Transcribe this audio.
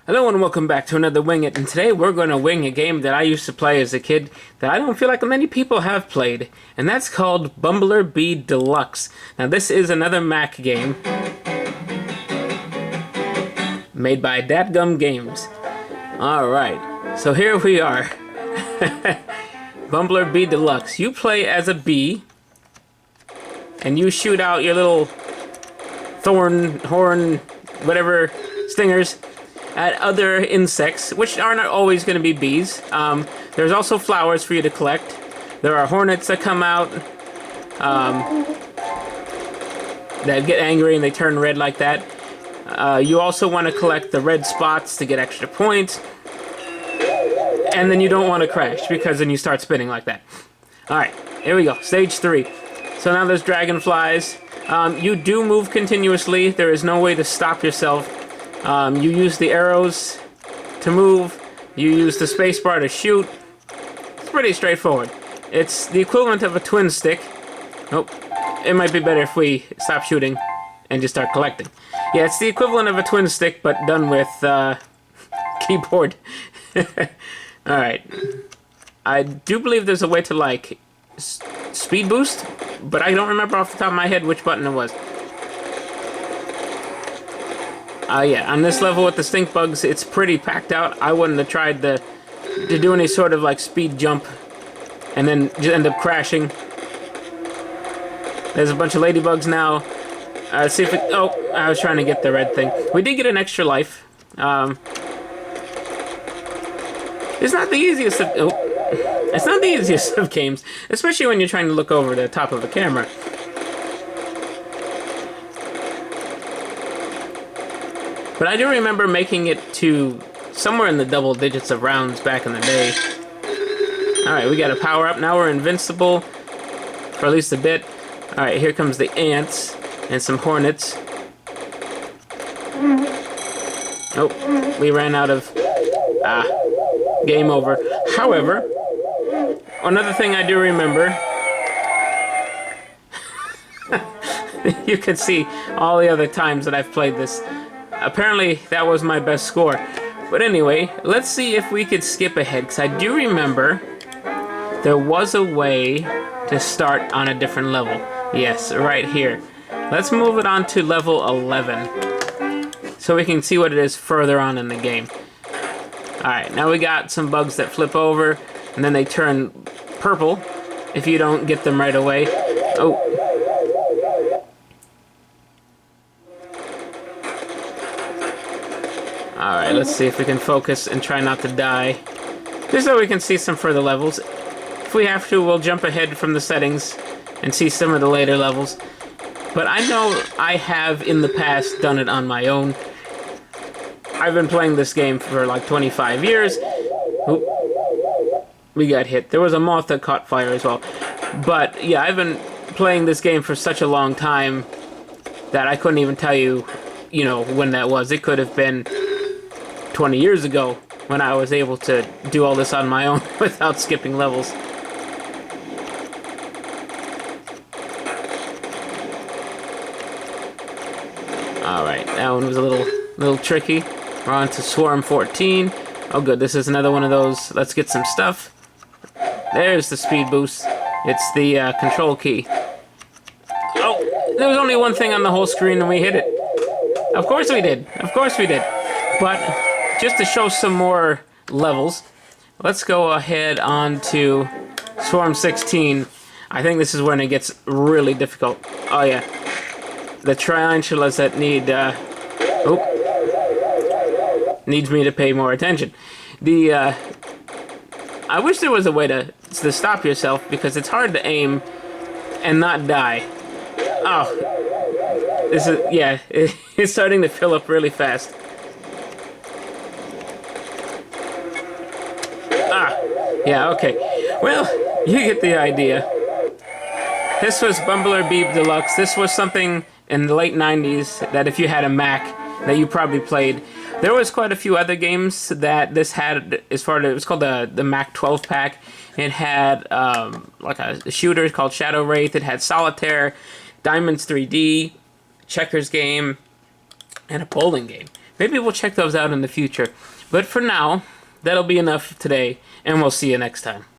Hello and welcome back to another Wing It, and today we're going to wing a game that I used to play as a kid that I don't feel like many people have played, and that's called Bumbler Bee-Luxe. Now this is another Mac game made by Dadgum Games. Alright, so here we are. Bumbler Bee-Luxe. You play as a bee, and you shoot out your little horn, whatever, stingers at other insects, which are not always going to be bees. There's also flowers for you to collect. There are hornets that come out that get angry and they turn red like that. You also want to collect the red spots to get extra points. And then you don't want to crash, because then you start spinning like that. Alright, here we go. Stage 3. So now there's dragonflies. You do move continuously. There is no way to stop yourself. You use the arrows to move. You use the spacebar to shoot. It's pretty straightforward. It's the equivalent of a twin stick. Nope. It might be better if we stop shooting and just start collecting. Yeah, it's the equivalent of a twin stick, but done with keyboard. Alright. I do believe there's a way to, like, speed boost, but I don't remember off the top of my head which button it was. Yeah, on this level with the stink bugs, it's pretty packed out. I wouldn't have tried to do any sort of, like, speed jump and then just end up crashing. There's a bunch of ladybugs now. Let's see if it... Oh, I was trying to get the red thing. We did get an extra life. It's not the easiest of... Oh. It's not the easiest of games, especially when you're trying to look over the top of a camera. But I do remember making it to somewhere in the double digits of rounds back in the day. Alright, we got a power up. Now we're invincible for at least a bit. Alright, here comes the ants and some hornets. Oh, we ran out of... game over. However, another thing I do remember... You can see all the other times that I've played this. Apparently, that was my best score. But anyway, let's see if we could skip ahead, because I do remember there was a way to start on a different level. Yes, right here. Let's move it on to level 11, so we can see what it is further on in the game. Alright, now we got some bugs that flip over, and then they turn purple if you don't get them right away. Oh. Alright, let's see if we can focus and try not to die. Just so we can see some further levels. If we have to, we'll jump ahead from the settings and see some of the later levels. But I know I have in the past done it on my own. I've been playing this game for like 25 years. Oop. We got hit. There was a moth that caught fire as well. But yeah, I've been playing this game for such a long time that I couldn't even tell you, when that was. It could have been 20 years ago when I was able to do all this on my own without skipping levels. Alright, that one was a little tricky. We're on to Swarm 14. Oh good, this is another one of those. Let's get some stuff. There's the speed boost. It's the control key. Oh, there was only one thing on the whole screen and we hit it. Of course we did. Of course we did. But just to show some more levels, let's go ahead on to Swarm 16. I think this is when it gets really difficult. Oh yeah. The tarantulas that needs me to pay more attention. I wish there was a way to stop yourself, because it's hard to aim and not die. Oh, this is, yeah, it's starting to fill up really fast. Yeah, okay. Well, you get the idea. This was Bumbler Bee-Luxe. This was something in the late 90s that if you had a Mac that you probably played. There was quite a few other games that this had, as far as it was called the Mac 12 pack. It had like a shooter called Shadow Wraith. It had Solitaire, Diamonds 3D, checkers game, and a bowling game. Maybe we'll check those out in the future. But for now, that'll be enough today, and we'll see you next time.